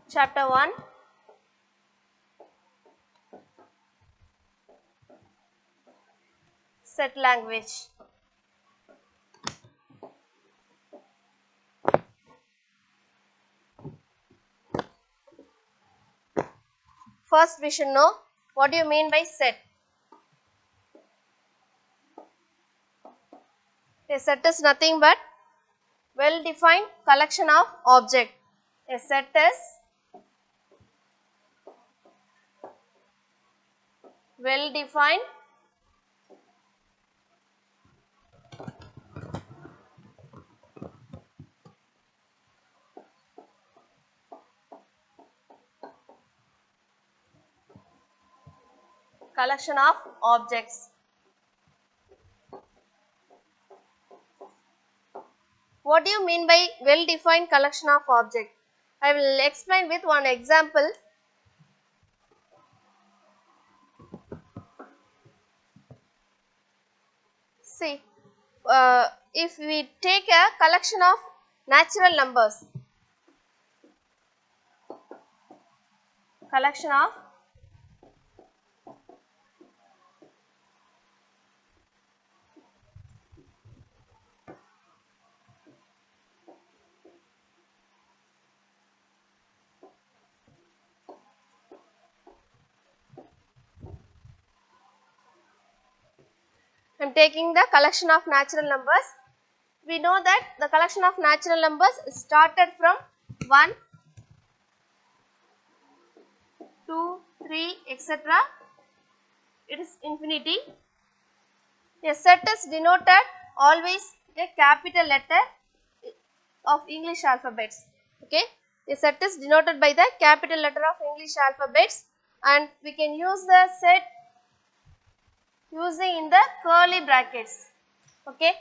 Chapter 1. Set language. First we should know what do you mean by set. A set is nothing but well defined collection of object. A set is well defined collection of objects. What do you mean by well defined collection of objects? I will explain with one example. See, if we take a collection of natural numbers, collection of I am taking the collection of natural numbers. We know that the collection of natural numbers started from 1, 2, 3, etc. It is infinity. A set is denoted always a capital letter of English alphabets. Okay, a set is denoted by the capital letter of English alphabets, and we can use the set using in the curly brackets. Okay.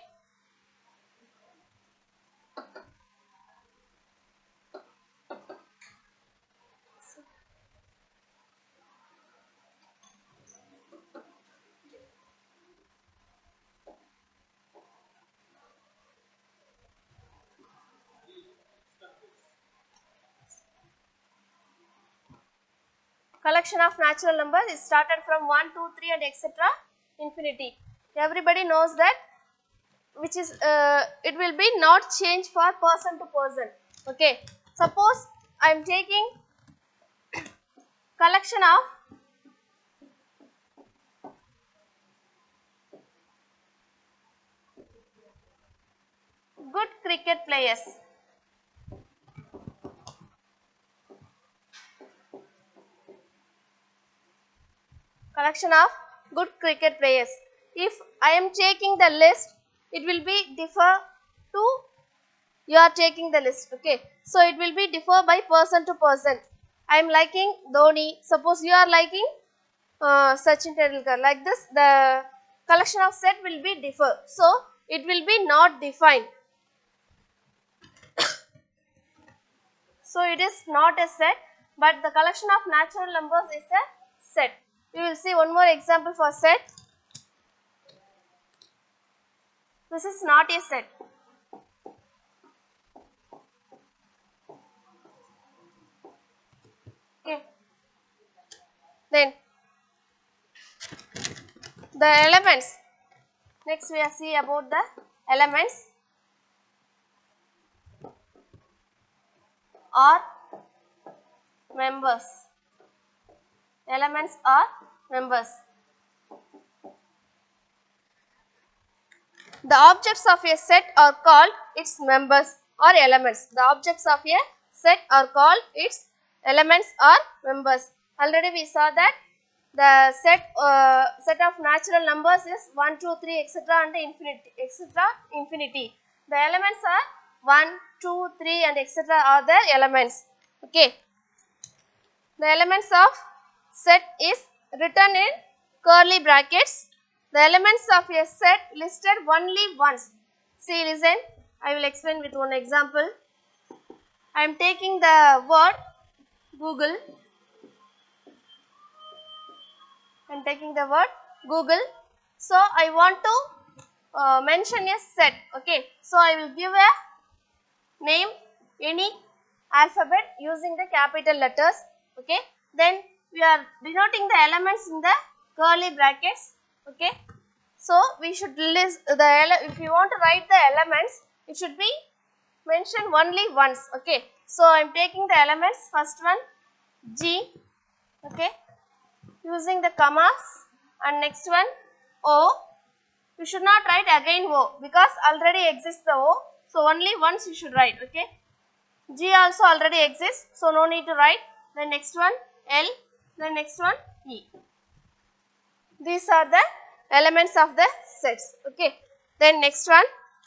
Collection of natural numbers is started from 1, 2, 3 and etc. infinity. Everybody knows that, which is it will be not change for person to person. Okay. Suppose I am taking collection of good cricket players. Collection of good cricket players. If I am taking the list, it will be differ to you are taking the list. Okay, so it will be differ by person to person. I am liking Dhoni. Suppose you are liking Sachin Tendulkar. Like this, the collection of set will be differ. So it will be not defined. So it is not a set, but the collection of natural numbers is a set. We will see one more example for set. This is not a set. Okay. Then the elements. Next we will see about the elements or members. Elements or members. The objects of a set are called its members or elements. The objects of a set are called its elements or members. Already we saw that the set of natural numbers is 1, 2, 3, etc. and infinity. The elements are 1, 2, 3 and etc. are the elements. Okay. The elements of set is written in curly brackets. The elements of a set listed only once. See, listen, I will explain with one example. I am taking the word Google. I am taking the word Google. So, I want to mention a set. Okay. So, I will give a name any alphabet using the capital letters. Okay. Then we are denoting the elements in the curly brackets. Okay. So we should list if you want to write the elements, it should be mentioned only once. Okay. So I am taking the elements, first one G, okay, using the commas, and next one O. You should not write again O because already exists the O. So only once you should write. Okay. G also already exists, so no need to write. The next one L, the next one E. These are the elements of the sets. Okay. Then next one,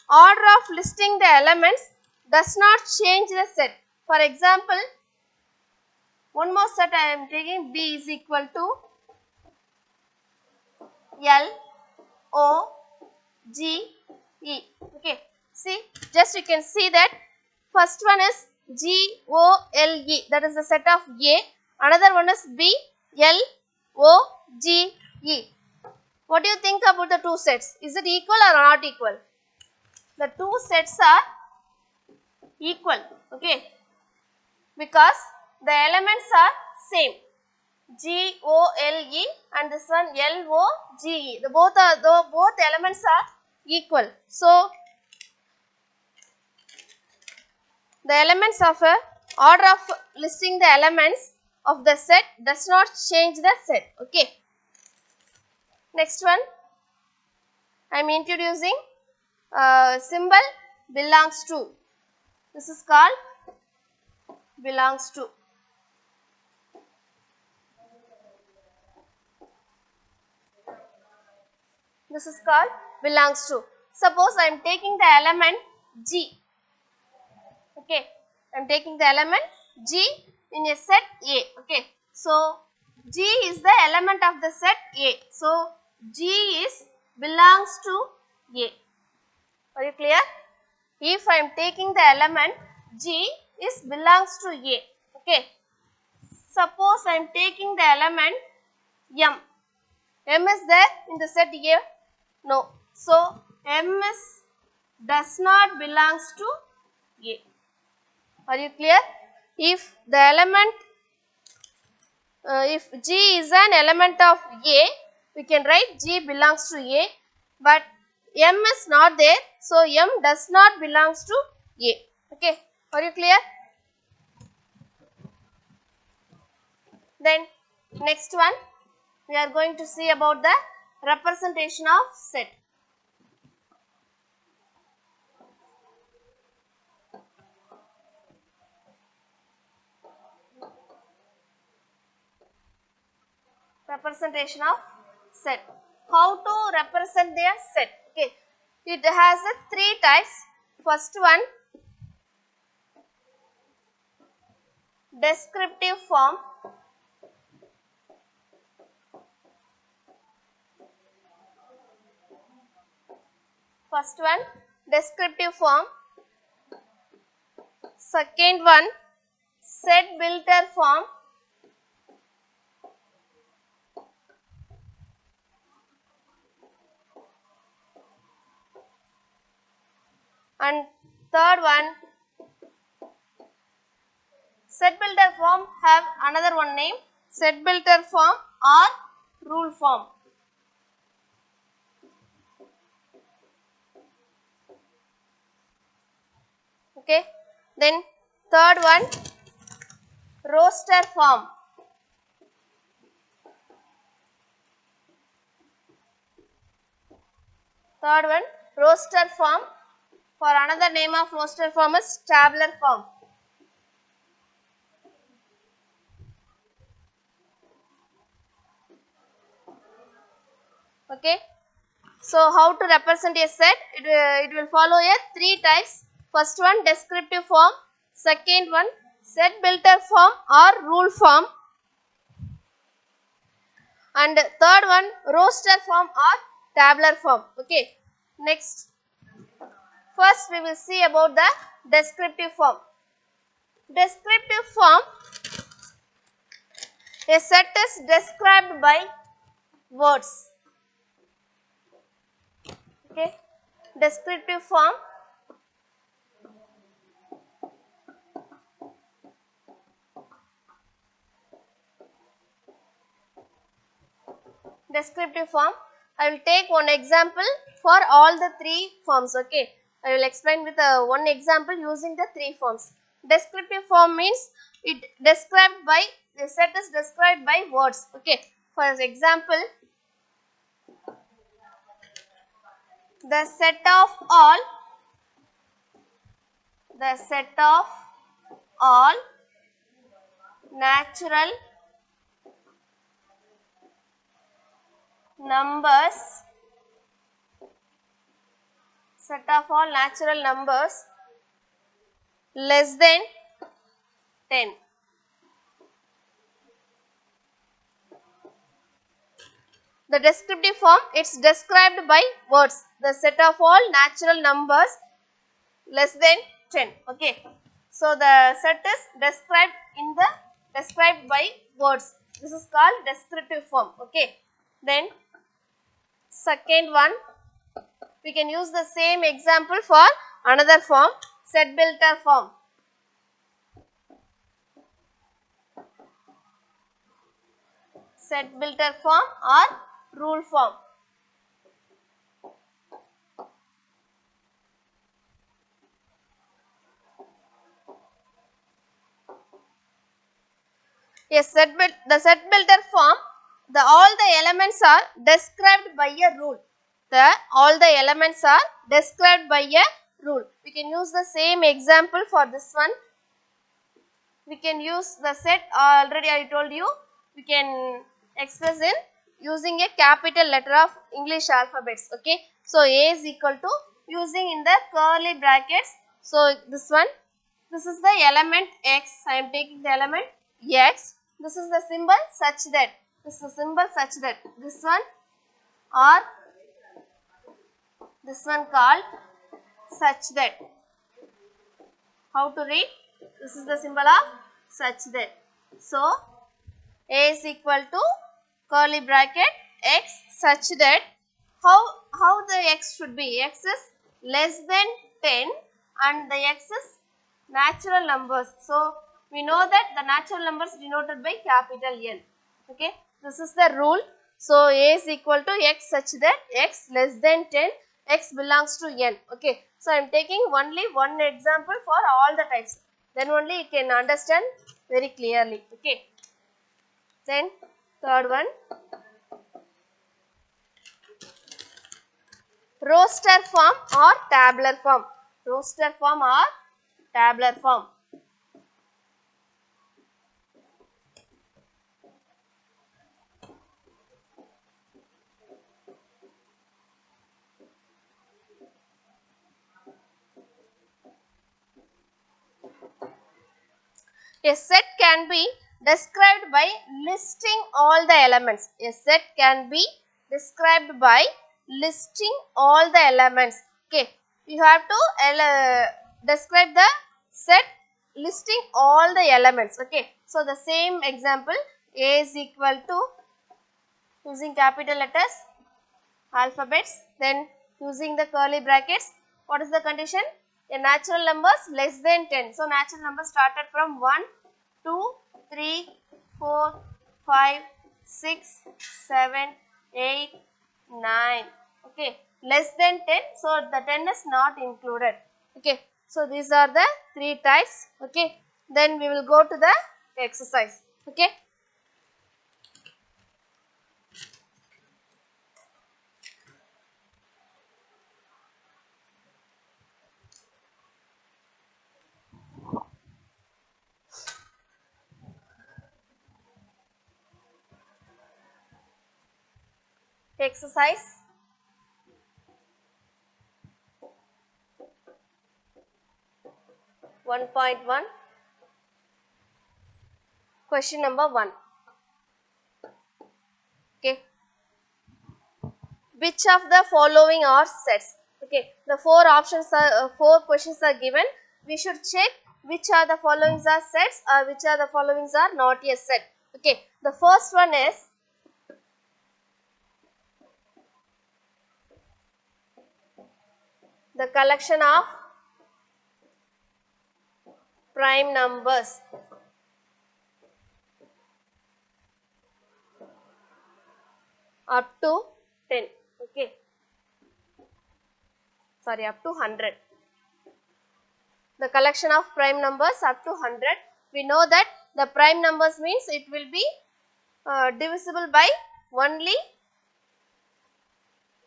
order of listing the elements does not change the set. For example, one more set I am taking, B is equal to L, O, G, E. Okay. See, just you can see that first one is G, O, L, E, that is the set of A. Another one is B, L, O, G, E. What do you think about the two sets? Is it equal or not equal? The two sets are equal. Okay. Because the elements are same. G, O, L, E and this one L, O, G, E. Both elements are equal. So, the elements of a order of listing the elements of the set does not change the set. Okay. Next one, I am introducing symbol belongs to. This is called belongs to. This is called belongs to. Suppose I am taking the element G. Okay, I am taking the element G in a set A. Okay, so G is the element of the set A. So G is belongs to A. Are you clear? If I am taking the element G is belongs to A. Okay, suppose I am taking the element M. M is there in the set A? No. So M is does not belongs to A. Are you clear? If the element, if G is an element of A, we can write G belongs to A, but M is not there, so M does not belongs to A. Okay, are you clear? Then next one, we are going to see about the representation of set. Representation of set. How to represent their set? Okay, it has three types. First one, descriptive form. First one, descriptive form. Second one, set builder form. And third one, set builder form have another one name, set builder form or rule form. Okay. Then third one, roster form. Third one, roster form. For another name of roster form is tabular form. Okay. So how to represent a set? It will follow a three types. First one, descriptive form. Second one, set builder form or rule form. And third one, roster form or tabular form. Okay. Next, first we will see about the descriptive form. Descriptive form, a set is described by words. Okay. Descriptive form, Descriptive form. I will take one example for all the three forms. Okay, I will explain with one example using the three forms. Descriptive form means it described by, the set is described by words. Okay, for example, the set of all, natural numbers, less than 10. The descriptive form, it's described by words. The set of all natural numbers less than 10. Okay. So the set is described by words. This is called descriptive form. Okay. Then second one, we can use the same example for another form, set builder form. Set builder form or rule form. Yes, the set builder form, all the elements are described by a rule. All the elements are described by a rule. We can use the same example for this one. We can use the set, already I told you, we can express in using a capital letter of English alphabets. Okay. So A is equal to, using in the curly brackets. So this one, this is the element X. I am taking the element X. This is the symbol such that. This is this one, or this one called such that. How to read? This is the symbol of such that. So A is equal to curly bracket X such that, how the X should be? X is less than 10 and the X is natural numbers. So we know that the natural numbers denoted by capital N. Okay, this is the rule. So A is equal to X such that X less than 10, X belongs to N. Okay, so I am taking only one example for all the types. Then only you can understand very clearly. Okay. Then third one, roster form or tabular form. Roster form or tabular form. A set can be described by listing all the elements. A set can be described by listing all the elements. Okay, you have to describe the set listing all the elements. Okay, so the same example, A is equal to, using capital letters, alphabets, then using the curly brackets. What is the condition? A natural numbers less than 10. So natural numbers started from 1, 2, 3, 4, 5, 6, 7, 8, 9. Okay, less than 10. So the 10 is not included. Okay, so these are the three types. Okay, then we will go to the exercise. Okay. Exercise 1.1. Question number 1. Okay. Which of the following are sets? Okay. The four questions are given. We should check which are the followings are sets or which are the followings are not a set. Okay. The first one is the collection of prime numbers. up to 10. Okay, sorry, up to 100. The collection of prime numbers up to 100. We know that the prime numbers means it will be divisible by only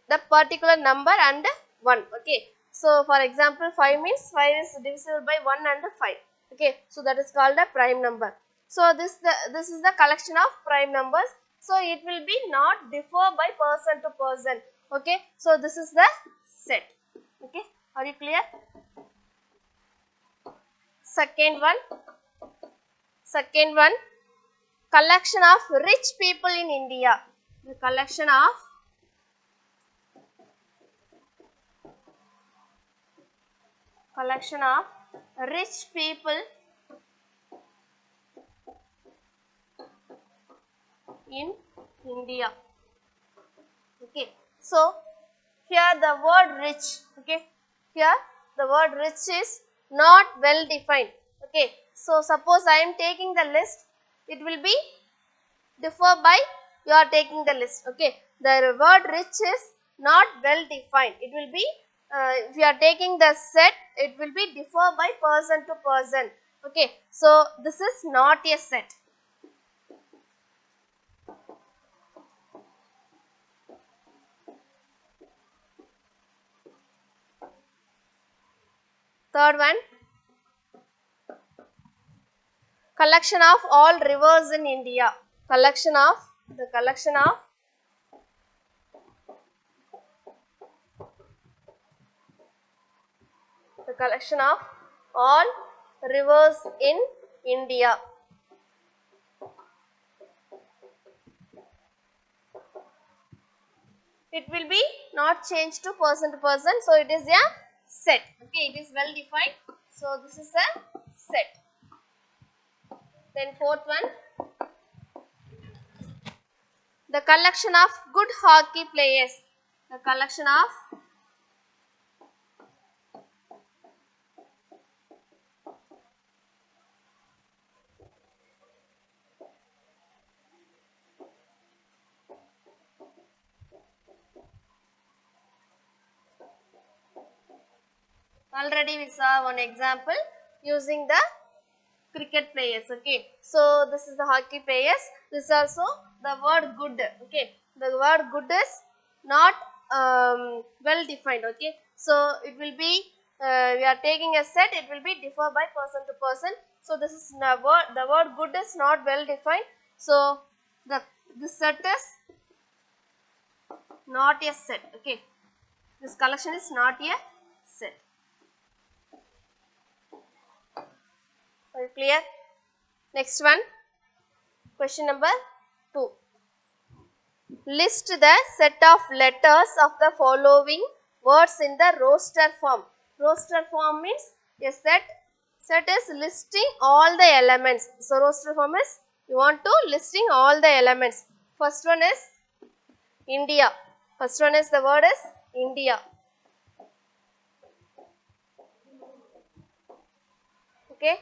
the particular number and 1. Okay, so for example 5 means 5 is divisible by 1 and 5. Okay, so that is called a prime number. So this is the collection of prime numbers. So it will be not differ by person to person. Okay, so this is the set. Okay, are you clear? Second one, collection of rich people in India. The collection of rich people in India. Okay, so here the word rich. Okay, here the word rich is not well defined. Okay, so suppose I am taking the list, it will be differ by you are taking the list. Okay, the word rich is not well defined. It will be if you are taking the set, it will be differ by person to person. Okay, so this is not a set. Third one, collection of all rivers in India. Collection of all rivers in India. It will be not changed to person, so it is a set. Okay, it is well defined, so this is a set. Then fourth one, the collection of good hockey players. The collection of already we saw one example using the cricket players. Okay, so this is the hockey players. This is also the word good. Okay, the word good is not well defined. Okay, so it will be we are taking a set, it will be differ by person to person. So this is the word good is not well defined, so this set is not a set. Okay, this collection is not a set. Are you clear? Next one, question number 2. List the set of letters of the following words in the roster form. Roster form means a set is listing all the elements. So roster form is you want to listing all the elements. First one is India. First one is the word is India. Okay,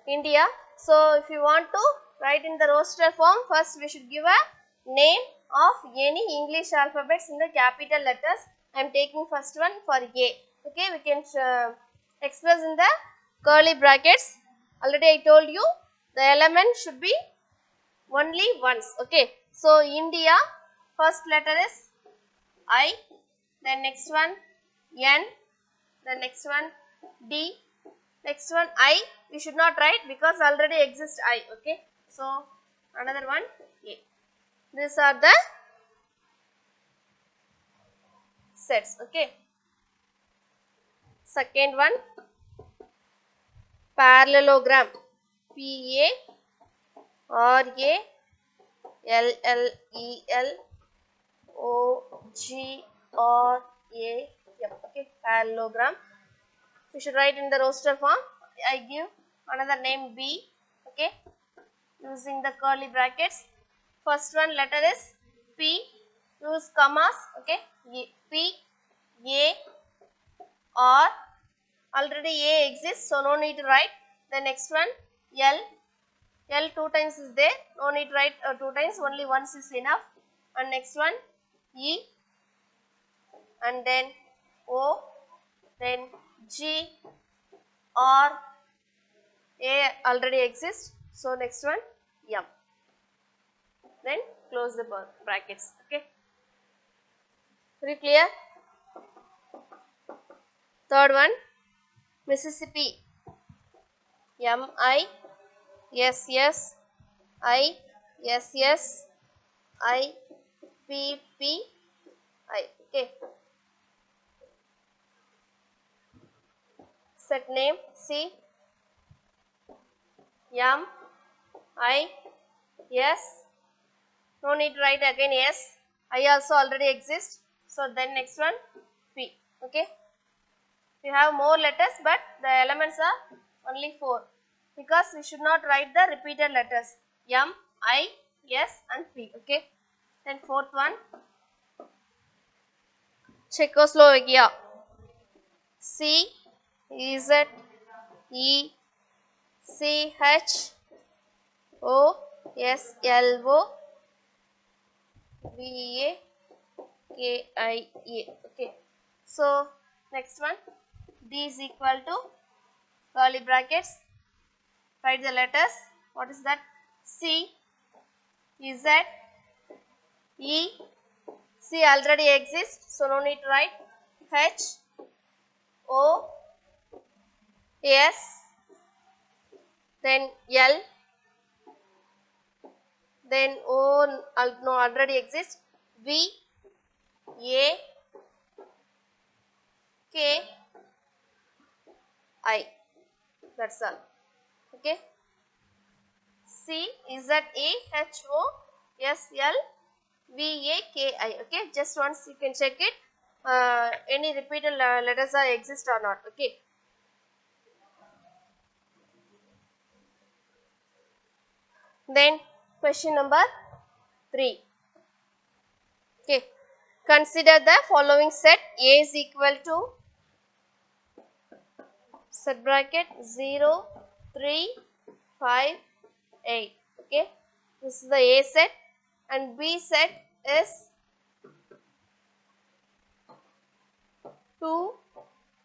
India. So if you want to write in the roster form, first we should give a name of any English alphabets in the capital letters. I am taking first one for A. Okay, we can express in the curly brackets. Already I told you the element should be only once. Okay, so India, first letter is I, then next one N, then next one D, next one I. We should not write because already exists I. Okay, so another one A. These are the sets. Okay, second one parallelogram. P A R A L L E L O G R A M. Okay, parallelogram. We should write in the roster form. I give another name B. Okay, using the curly brackets. First one letter is P. Use commas. Okay, P A R. Already A exists, so no need to write. The next one L. L 2 times is there. No need to write 2 times. Only once is enough. And next one E, and then O, then G, R, A already exists. So next one M. Then close the brackets. Okay. Very clear? Third one, Mississippi. M I S S I S S I P P I. Okay. Set name C M I S. No need to write again S. I also already exists. So then next one P. Okay. We have more letters, but the elements are only 4 because we should not write the repeated letters M, I, S and P. Okay. Then fourth one, Czechoslovakia. C Z E C H O S L O V A K I A. Okay. So next one, D is equal to curly brackets. Write the letters. What is that? C Z E. C already exists, so no need to write. H O S, then L, then O no already exists. V A K I. That's all. Okay. C Z E H O S L V A K I. Okay. Just once you can check it. Any repeated letters are exist or not. Okay. Then question number 3. Okay. Consider the following set. A is equal to set bracket 0, 3, 5, 8. Okay. This is the A set and B set is 2,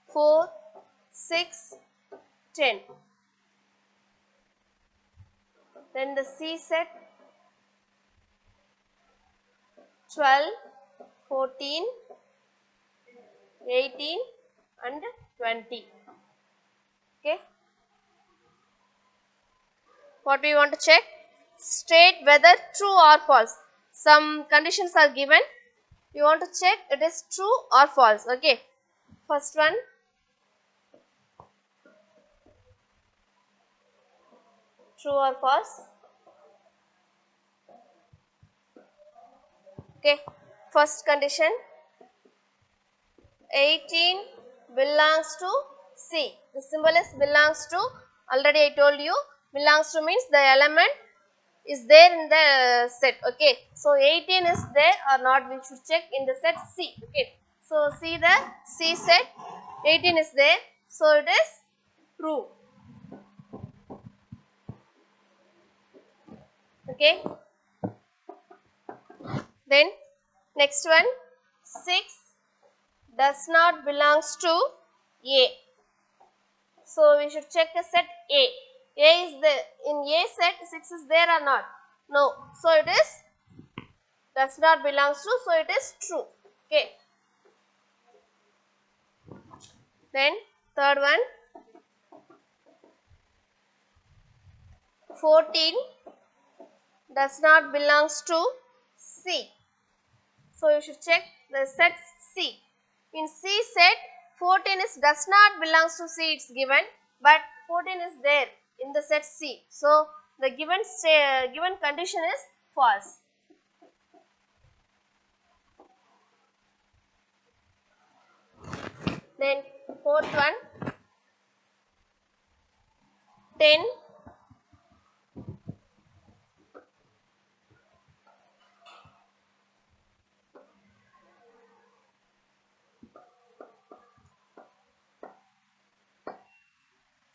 4, 6, 10. Then the C set 12, 14, 18 and 20. Okay. What we want to check? State whether true or false. Some conditions are given. You want to check it is true or false. Okay. First one, true or false. Okay. First condition, 18 belongs to C. The symbol is belongs to. Already I told you, belongs to means the element is there in the set. Okay. So 18 is there or not, we should check in the set C. Okay. So see the C set, 18 is there. So it is true. Okay. Then next one, 6 does not belongs to A. So we should check the set A. A is there. In A set 6 is there or not? No. So it is does not belongs to. So it is true. Okay. Then third one, 14 does not belongs to C. So you should check the set C. In C set 14 is does not belongs to C, it's given, but 14 is there in the set C. So the given condition is false. Then fourth one, 10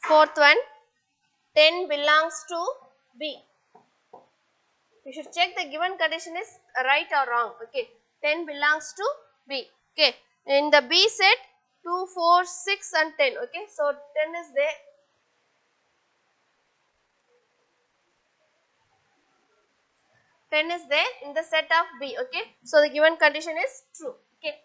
fourth one, 10 belongs to B. You should check the given condition is right or wrong. Okay. 10 belongs to B. Okay. In the B set, 2, 4, 6 and 10. Okay. So 10 is there. Ten is there in the set of B. Okay. So the given condition is true. Okay.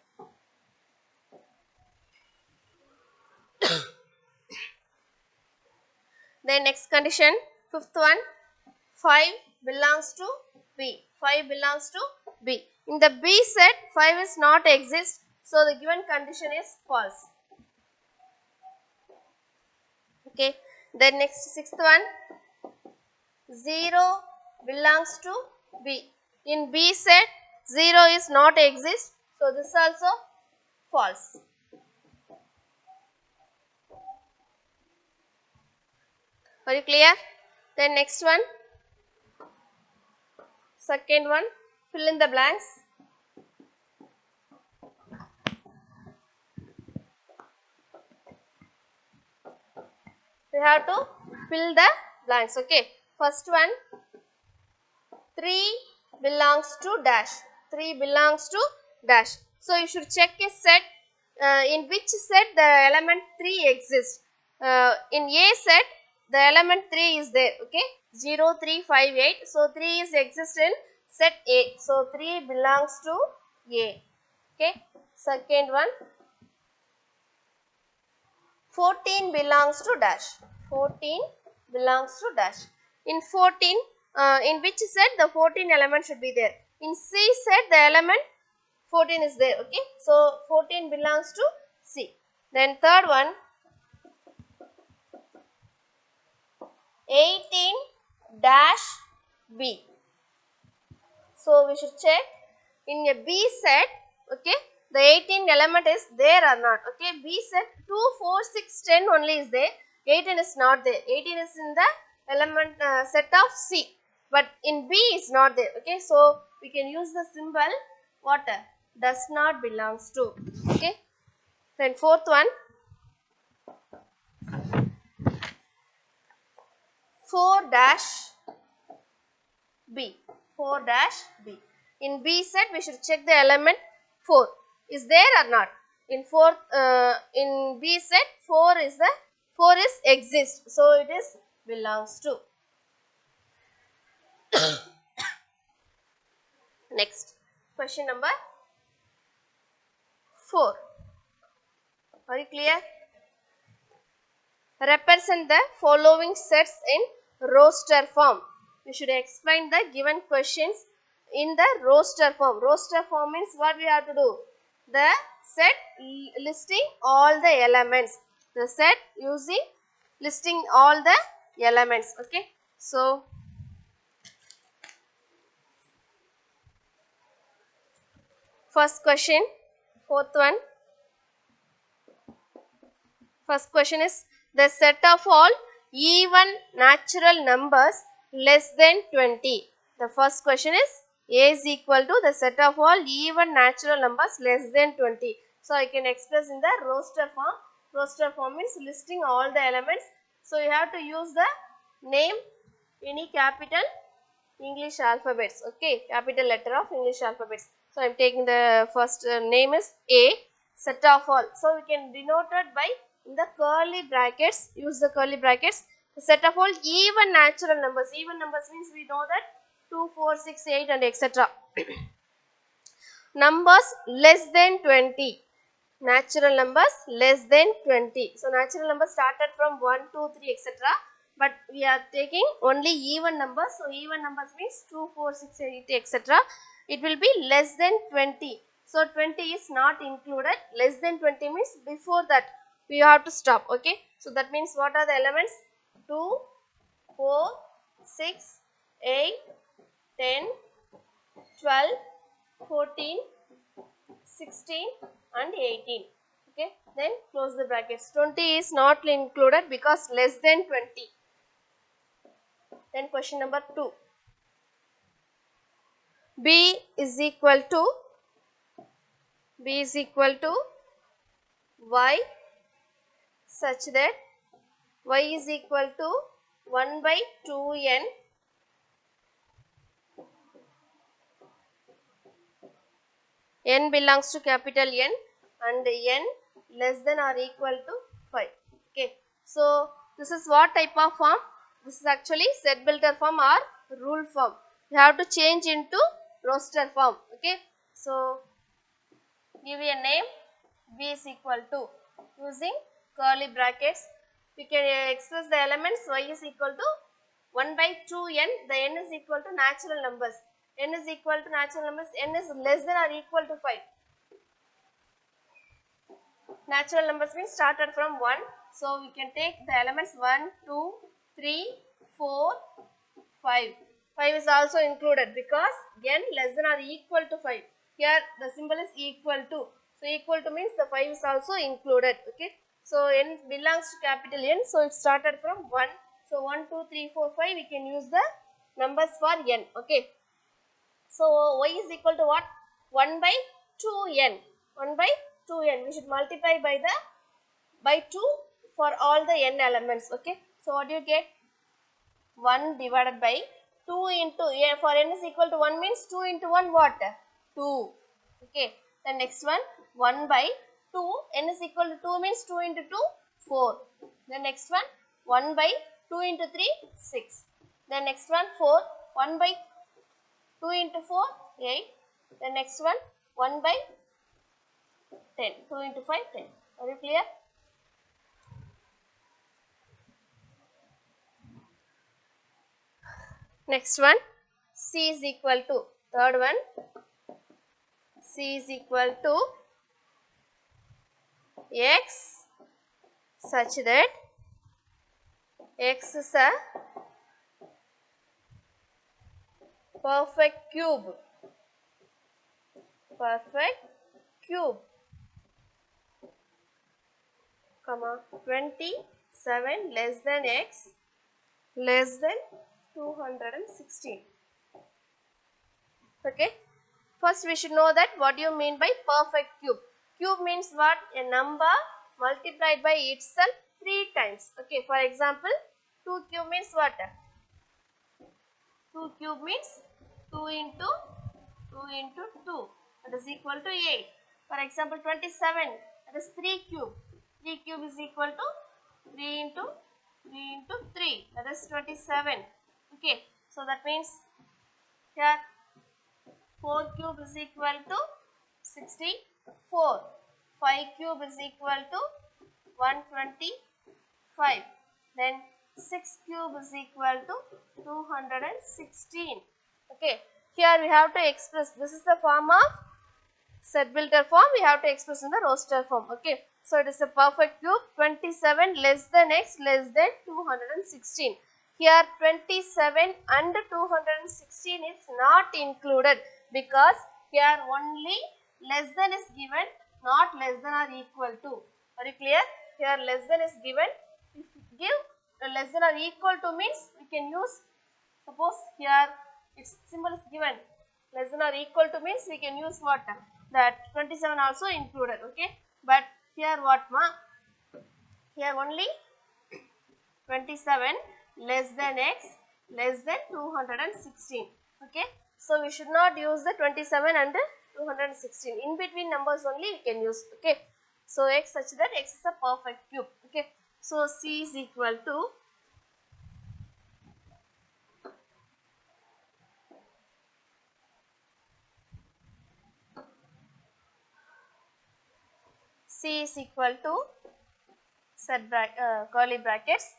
Then next condition, fifth one, 5 belongs to B. 5 belongs to B. In the B set, 5 is not exist. So the given condition is false. Okay. Then next sixth one, 0 belongs to B. In B set, 0 is not exist. So this is also false. Are you clear? Then next one, second one, fill in the blanks. We have to fill the blanks. Okay. First one, 3 belongs to dash. 3 belongs to dash. So you should check a set in which set the element 3 exists. In A set, the element 3 is there. Okay. 0, 3, 5, 8. So 3 is exist in set A. So 3 belongs to A. Okay. Second one, 14 belongs to dash. 14 belongs to dash. In 14, in which set the 14 element should be there? In C set the element 14 is there. Okay. So 14 belongs to C. Then third one, 18 dash B. So we should check in a B set. Okay. The 18 element is there or not. Okay. B set 2, 4, 6, 10 only is there. 18 is not there. 18 is in the element set of C. But in B is not there. Okay. So we can use the symbol what? Does not belongs to. Okay. Then fourth one, 4 dash B. 4 dash B. In B set we should check the element 4 is there or not. In in B set 4 is exist, so it is belongs to. Next question number 4. Are you clear? Represent the following sets in roster form. You should explain the given questions in the roster form. Roster form means what we have to do? The set listing all the elements. The set using listing all the elements. Okay. So, first question, fourth one. First question is the set of all even natural numbers less than 20. The first question is A is equal to the set of all even natural numbers less than 20. So I can express in the roster form. Roster form means listing all the elements. So you have to use the name any capital English alphabets. Okay, capital letter of English alphabets. So I am taking the first name is A, set of all. So we can denote it by in the curly brackets, use the curly brackets, the set of all even natural numbers. Even numbers means we know that 2, 4, 6, 8 and etc. Numbers less than 20. Natural numbers less than 20. So natural numbers started from 1, 2, 3 etc. But we are taking only even numbers. So even numbers means 2, 4, 6, 8 etc. It will be less than 20. So 20 is not included. Less than 20 means before that we have to stop. Okay. So that means what are the elements? 2, 4, 6, 8, 10, 12, 14, 16 and 18. Okay. Then close the brackets. 20 is not included because less than 20. Then question number 2. B is equal to y such that y is equal to 1 by 2n n belongs to capital N and n less than or equal to 5. Okay. So this is what type of form? This is actually set builder form or rule form. You have to change into roster form. Okay. So give a name b is equal to, using curly brackets we can express the elements y is equal to 1 by 2n. The n is equal to natural numbers. N is equal to natural numbers. N is less than or equal to 5. Natural numbers means started from 1. So we can take the elements 1, 2, 3, 4, 5. 5 is also included because n less than or equal to 5. Here the symbol is equal to. So equal to means the 5 is also included. Okay. So n belongs to capital N. So it started from 1. So 1, 2, 3, 4, 5 we can use the numbers for n. Okay. So y is equal to what? 1 by 2n. 1 by 2n. We should multiply by 2 for all the n elements. Okay. So what do you get? 1 divided by 2 into, for n is equal to 1 means 2 into 1 what? 2. Okay. The next one 1 by 2, n is equal to 2 means 2 into 2 4. The next one 1 by 2 into 3 6. The next one 4, 1 by 2 into 4 8. The next one 1 by 10. 2 into 5 10. Are you clear? Next one c is equal to, third one c is equal to x such that x is a perfect cube. Perfect cube. Comma 27 less than x less than 216. Okay. First we should know that what do you mean by perfect cube. Cube means what? A number multiplied by itself 3 times. Okay. For example, 2 cube means what? 2 cube means 2 into 2 that is equal to 8. For example, 27 that is 3 cube. 3 cube is equal to 3 into 3 that is 27. Okay. So that means here 4 cube is equal to 64. 5 cube is equal to 125. Then 6 cube is equal to 216. Okay. Here we have to express, this is the form of set builder form, we have to express in the roster form. Okay. So it is a perfect cube. 27 less than x less than 216. Here 27 and 216 is not included because here only less than is given, not less than or equal to. Are you clear? Here less than is given. If you give less than or equal to means we can use, suppose here its symbol is given less than or equal to means we can use what? That 27 also included. Okay. But here what ma? Here only 27 less than x less than 216. Okay. So we should not use the 27 and 216. In between numbers only we can use. Okay. So x such that x is a perfect cube. Okay. So c is equal to set curly brackets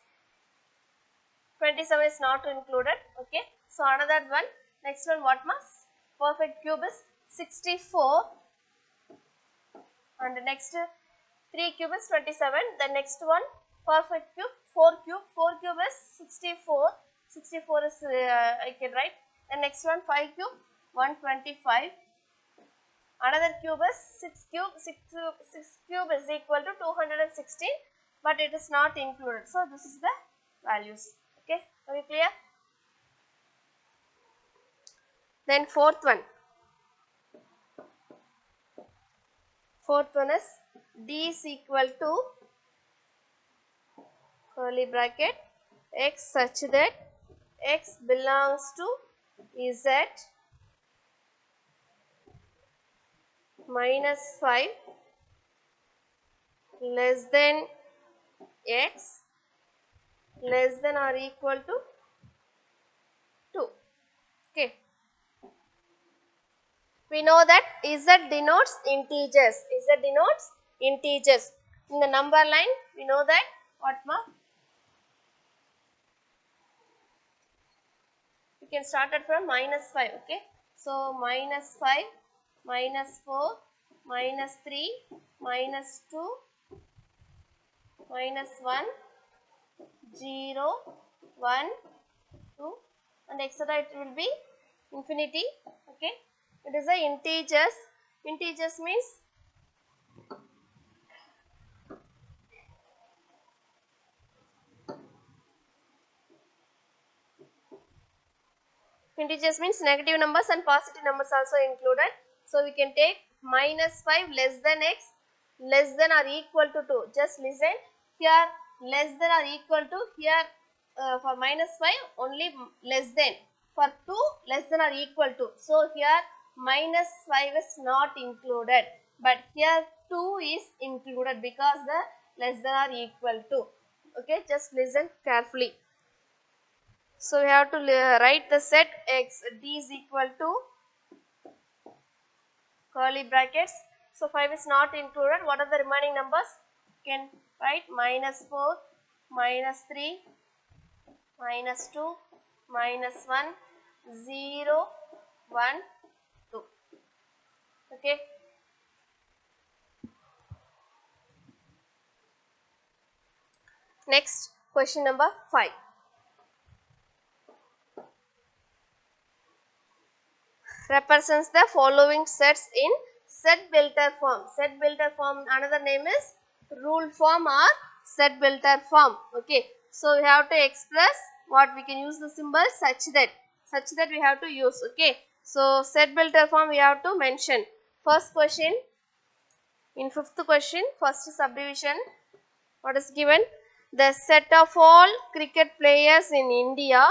27 is not included. Okay. So another one, next one what must? Perfect cube is 64 and the next 3 cube is 27. The next one perfect cube 4 cube. 4 cube is 64. 64 is I can write. The next one 5 cube 125. Another cube is 6 cube. 6 cube is equal to 216, but it is not included. So this is the values. Okay. Are you clear? Then fourth one is d is equal to curly bracket x such that x belongs to z minus 5 less than x less than or equal to 2. Okay. We know that Z denotes integers. Z denotes integers. In the number line, we know that what mark? We can start it from minus 5. Okay. So minus 5, minus 4, minus 3, minus 2, minus 1, 0, 1, 2, and etc. It will be infinity. Okay. It is a integers. Integers means negative numbers and positive numbers also included. So we can take minus 5 less than x less than or equal to 2. Just listen here, less than or equal to, here for minus 5 only less than, for 2 less than or equal to. So here minus 5 is not included, but here 2 is included because the less than or equal to. Okay, just listen carefully. So we have to write the set x d is equal to curly brackets. So 5 is not included. What are the remaining numbers? You can write minus 4, minus 3, minus 2, minus 1, 0, 1, 2. Okay. Next, question number 5. Represents the following sets in set builder form. Set builder form, another name is rule form or set builder form. Okay. So we have to express what we can use the symbol such that we have to use. Okay. So set builder form we have to mention. First question, in fifth question, first subdivision, what is given? The set of all cricket players in India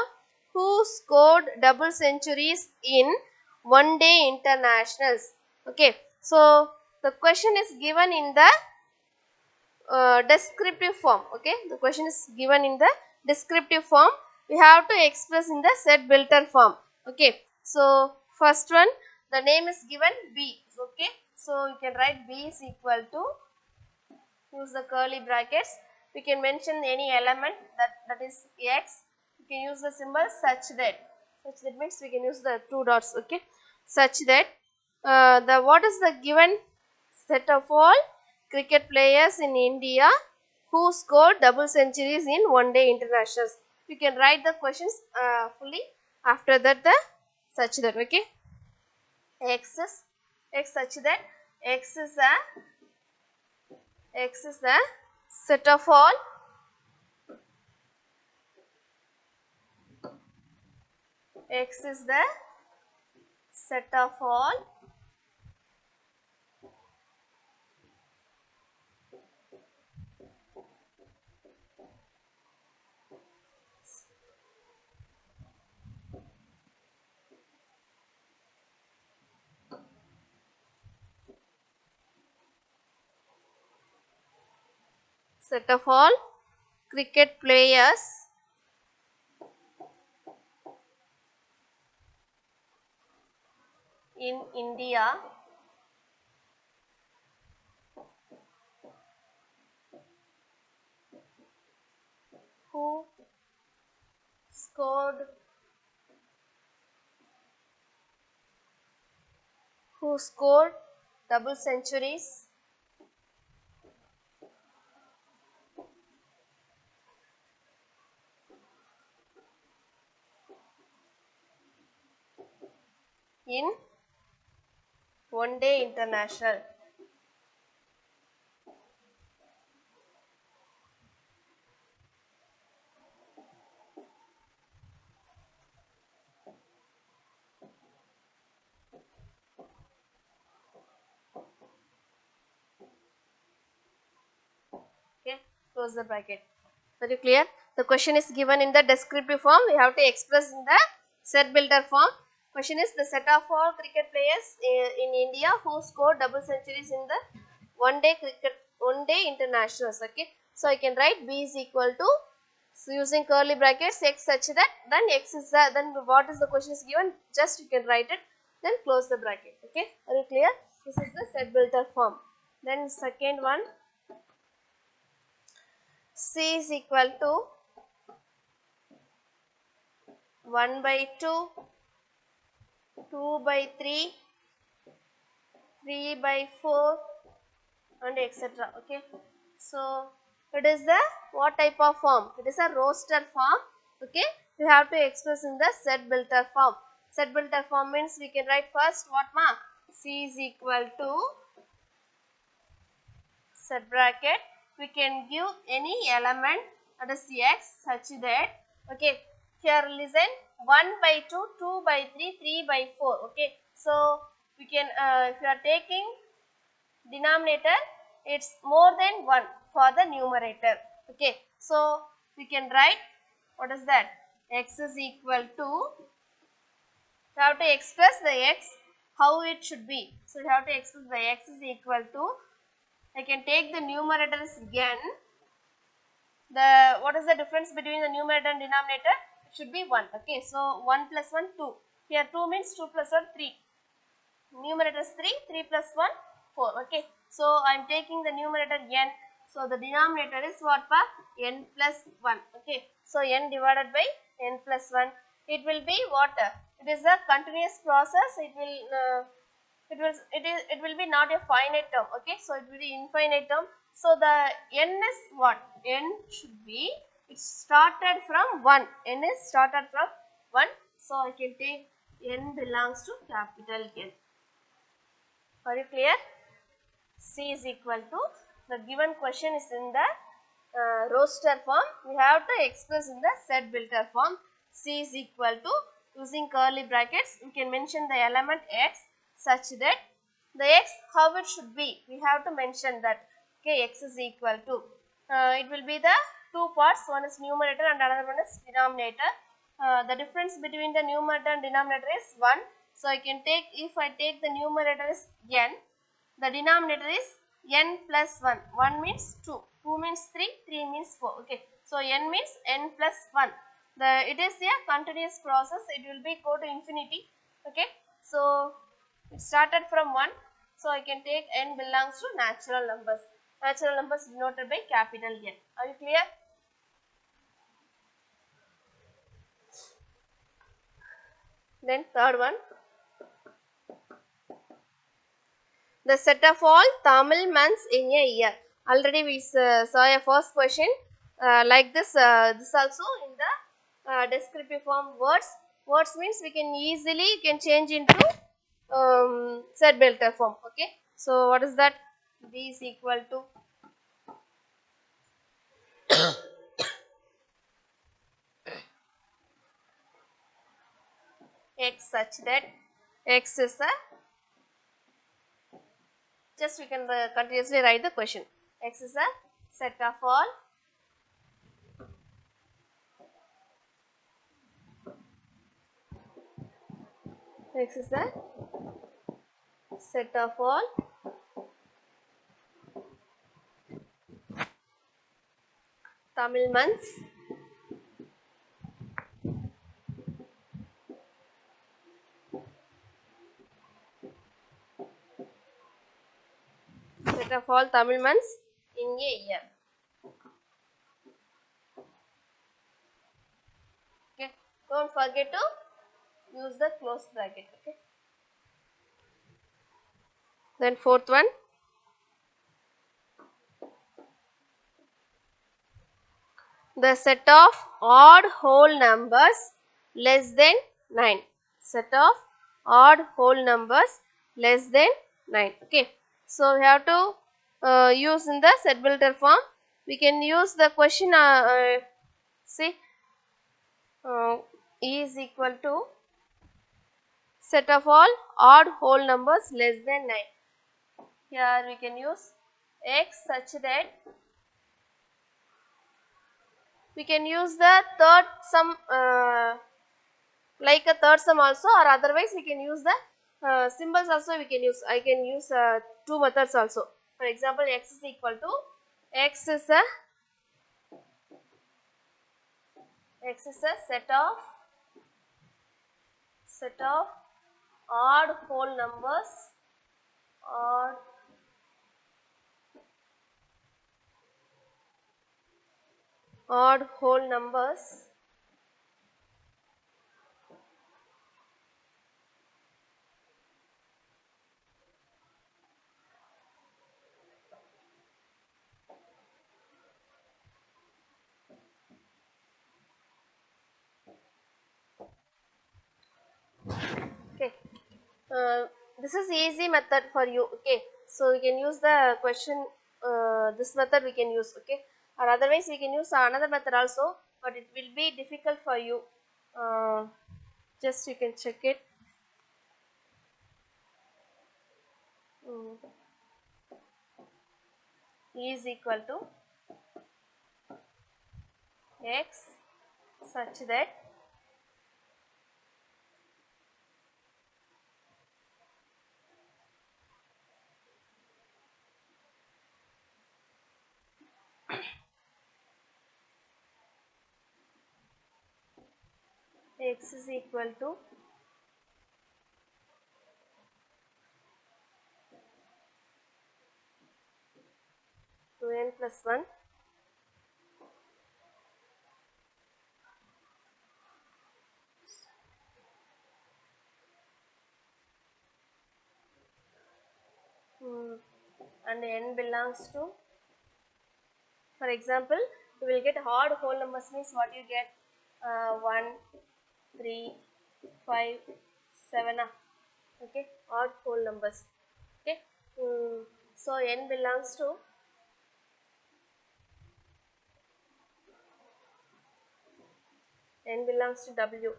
who scored double centuries in one day internationals. Okay. So the question is given in the descriptive form. Okay. The question is given in the descriptive form. We have to express in the set builder form. Okay. So first one, the name is given B. Okay. So you can write B is equal to, use the curly brackets. We can mention any element that is x. We can use the symbol such that means we can use the two dots. Okay, such that the what is the given set of all cricket players in India who scored double centuries in one day internationals. You can write the questions fully. After that the such that. Okay, x such that x is a set of all x is the set of all cricket players in India who scored double centuries in one day international. Okay, close the bracket. Very clear? The question is given in the descriptive form. We have to express in the set builder form. Question is the set of all cricket players in India who scored double centuries in the one day internationals. Okay, so I can write B is equal to, so using curly brackets, x such that, then x is the, then what is the question is given, just you can write it, then close the bracket. Okay, are you clear? This is the set builder form. Then second one, C is equal to 1 by 2, 2 by 3, 3 by 4 and etc. Okay, so it is the what type of form? It is a roster form. Okay, you have to express in the set builder form. Set builder form means we can write first what ma? C is equal to set bracket. We can give any element, that is x, such that, okay, here listen, 1 by 2, 2 by 3, 3 by 4. Okay, so we can if you are taking denominator, it's more than 1 for the numerator. Okay, so we can write what is that? X is equal to, you have to express the x how it should be. So you have to express the x is equal to, I can take the numerator as n. The what is the difference between the numerator and denominator? It should be 1. Okay, so 1 plus 1 2. Here 2 means 2 plus 1 3. Numerator is 3, 3 plus 1 4. Okay, so I am taking the numerator n. So the denominator is what pa? N plus 1. Okay, so n divided by n plus 1. It will be what? It is a continuous process. It will be not a finite term. Okay, so it will be infinite term. So the n is what? N should be, it started from 1. N is started from 1. So I can take n belongs to capital N. Are you clear? C is equal to, the given question is in the roster form. We have to express in the set builder form. C is equal to, using curly brackets, we can mention the element x such that the x how it should be. We have to mention that. Okay, x is equal to, it will be the two parts. One is numerator and another one is denominator. The difference between the numerator and denominator is 1. So I can take, if I take the numerator is n, the denominator is n plus 1. 1 means 2, 2 means 3, 3 means 4. Okay, so n means n plus 1. It is a continuous process. It will be go to infinity. Okay, so it started from 1. So I can take n belongs to natural numbers. Natural numbers denoted by capital N. Are you clear? Then third one, the set of all Tamil months in a year. Already we saw a first question like this. This also in the descriptive form. Words means we can easily change into set builder form. Okay, so what is that? B is equal to x such that x is a, just we can continuously write the question. X is a set of all x is a set of all Tamil months set of all Tamil months in a year. Okay, don't forget to use the close bracket. Okay, then fourth one, the set of odd whole numbers less than 9. Set of odd whole numbers less than 9. Okay, so we have to use in the set builder form. We can use the question, see, E is equal to set of all odd whole numbers less than 9. Here we can use x such that we can use the third sum like a third sum also, or otherwise we can use the symbols also we can use. I can use two methods also. For example, x is equal to x is a set of odd whole numbers, odd whole numbers okay. uh, this is easy method for you, okay. So you can use the question, this method we can use, okay, or otherwise we can use another method also, but it will be difficult for you. Just you can check it. mm, E is equal to x such that x is equal to 2n plus 1 and n belongs to, for example, you will get odd whole numbers means what you get, 1, 3, 5, 7, okay, odd whole numbers, okay. So n belongs to w,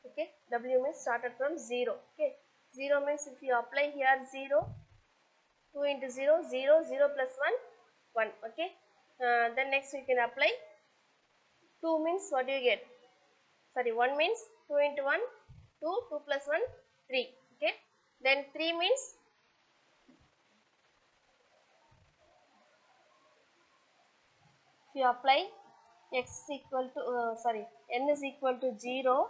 okay. W means started from 0, okay. 0 means if you apply here 0, 2 into 0, 0, 0 plus 1, 1, okay. Then next we can apply 2 means what do you get, sorry, 1 means 2 into 1, 2, 2 plus 1, 3, okay. Then 3 means if you apply x is equal to, sorry, n is equal to 0,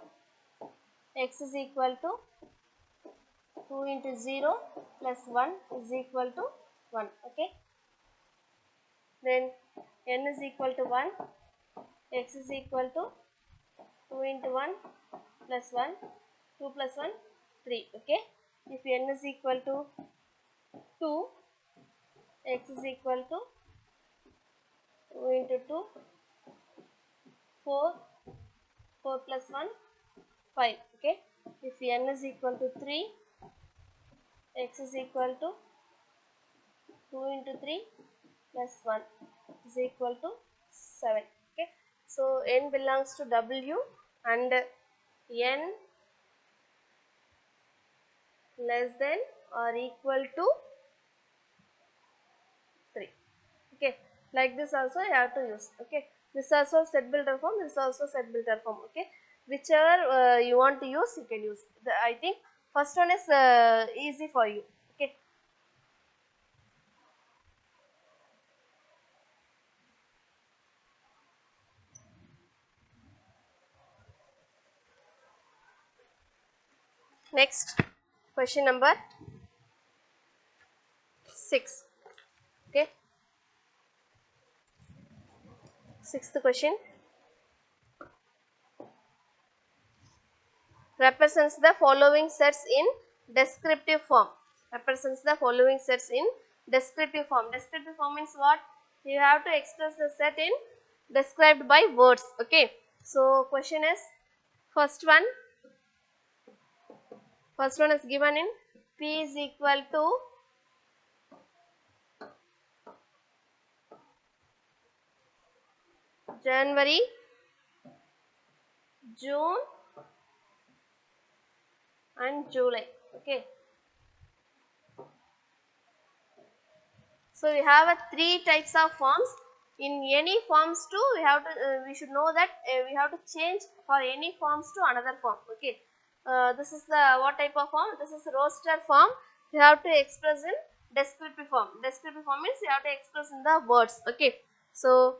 x is equal to 2 into 0 plus 1 is equal to 1, okay. Then n is equal to 1, x is equal to 2 into 1 plus 1, 2 plus 1, 3, okay. If n is equal to 2, x is equal to 2 into 2, 4, 4 plus 1, 5, okay. If n is equal to 3, x is equal to 2 into 3 plus 1 is equal to 7, okay. So n belongs to w and n less than or equal to 3, okay. Like this also you have to use, okay. This also set builder form, this also set builder form, okay. Whichever you want to use, you can use. I think first one is easy for you, okay. Next, question number 6, okay. Sixth question represents the following sets in descriptive form. Represents the following sets in descriptive form. Descriptive form means what? You have to express the set in described by words, okay. So question is, first one is given in P is equal to January, June and July, okay. So we have three types of forms. in any forms to we have to we should know that we have to change for any forms to another form. Okay, this is the what type of form? This is roster form. You have to express in descriptive form. Descriptive form means you have to express in the words. Okay, so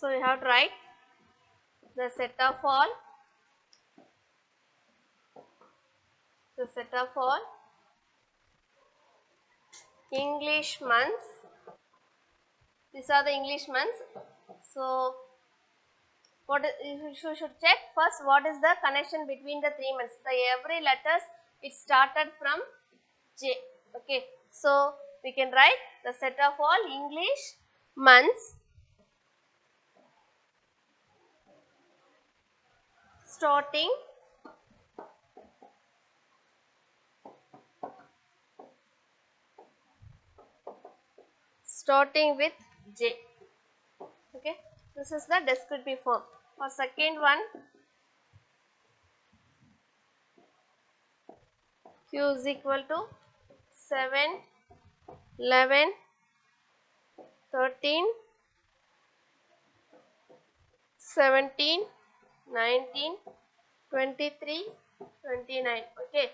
you have to write the set of all English months. These are the English months. So you should check first what is the connection between the 3 months. The every letters it started from J. Okay, so we can write the set of all English months starting with J. Okay, this is the descriptive form. For second one, Q is equal to 7, 11, 13, 17, 19, 23, 29. Okay,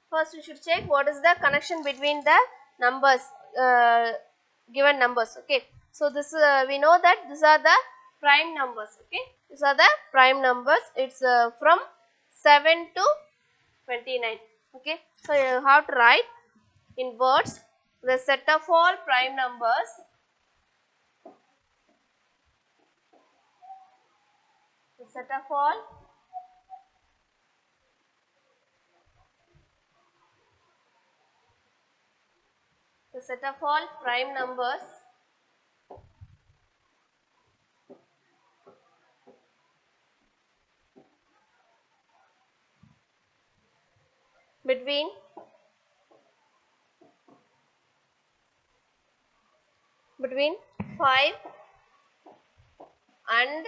first we should check what is the connection between the numbers, given numbers. Okay, so this we know that these are the prime numbers. Okay, these are the prime numbers. It's from 7 to 29. Okay, so you have to write in words the set of all prime numbers the set of all prime numbers between 5 and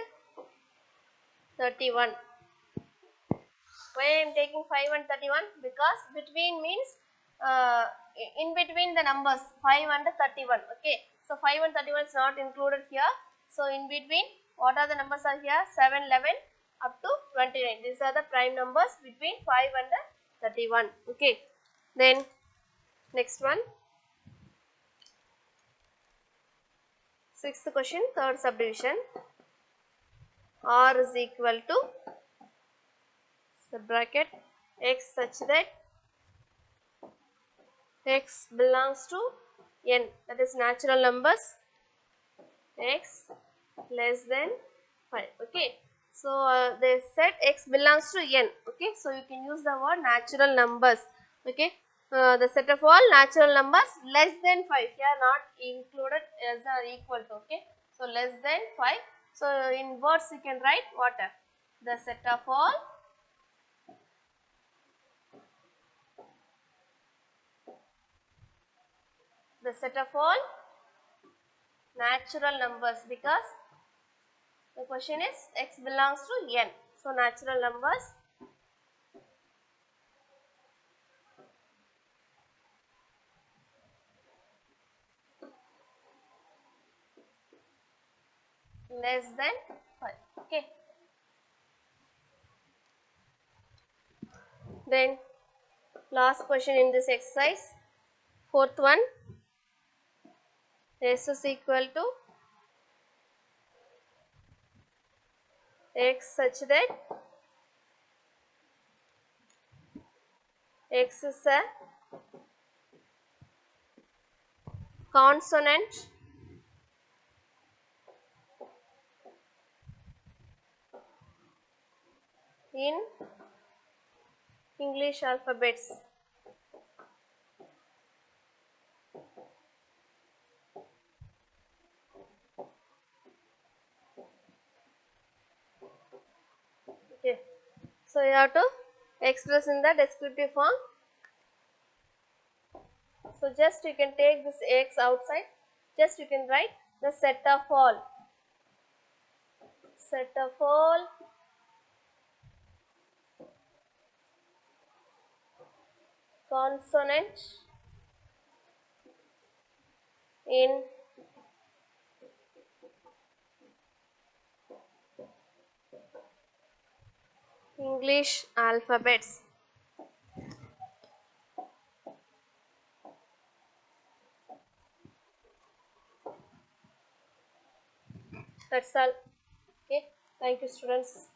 31. Why I am taking 5 and 31? Because between means in between the numbers 5 and 31. Okay, so 5 and 31 is not included here. So in between, what are the numbers are here? 7, 11 up to 29. These are the prime numbers between 5 and 31. Okay, then next one, sixth question, third subdivision. R is equal to bracket x such that x belongs to n, that is natural numbers, x less than 5. Okay, so they said x belongs to n. Okay, so you can use the word natural numbers. Okay, the set of all natural numbers less than 5 here, not included as or equal to. Okay, so less than 5. So in words you can write what? The set of all natural numbers, because the question is x belongs to n. So natural numbers less than 5. Okay, then last question in this exercise, fourth one, s is equal to x such that x is a consonant in English alphabets. Okay, so you have to express in the descriptive form. So just you can take this x outside, just you can write the set of all set of all consonants in English alphabets. That's all. Okay. Thank you, students.